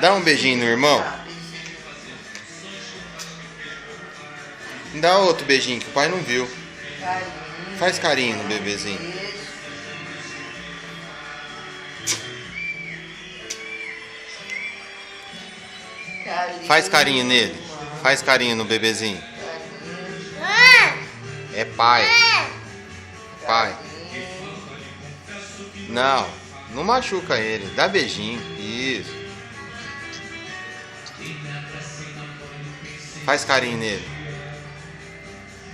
Dá um beijinho no irmão. Dá outro beijinho que o pai não viu. Faz carinho no bebezinho. Faz carinho nele. Faz carinho no bebezinho. É pai. Pai. Não, não machuca ele. Dá beijinho. Isso. Faz carinho nele.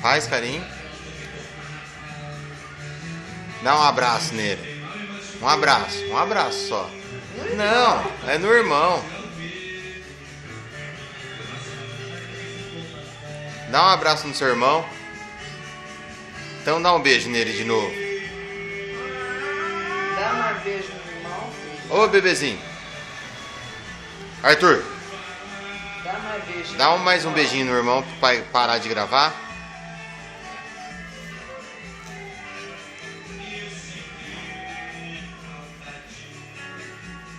Faz carinho. Dá um abraço nele. Um abraço só. Não, é no irmão. Dá um abraço no seu irmão. Então dá um beijo nele de novo. Dá um beijo no irmão, filho. Ô bebezinho. Arthur. Dá mais um beijinho no irmão pro pai parar de gravar.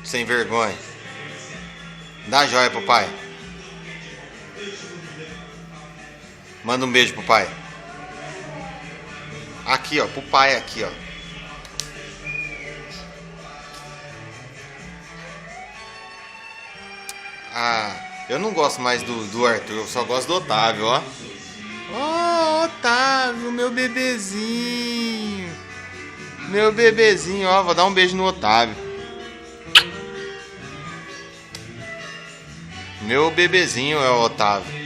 Sem vergonha. Dá joia pro pai. Manda um beijo pro pai. Aqui, ó, pro pai aqui, ó. Ah, eu não gosto mais do Arthur, eu só gosto do Otávio, ó. Ó, Otávio, meu bebezinho. Meu bebezinho, ó, vou dar um beijo no Otávio. Meu bebezinho é o Otávio.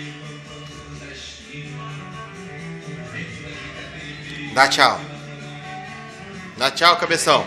Dá tchau. Dá tchau, cabeção.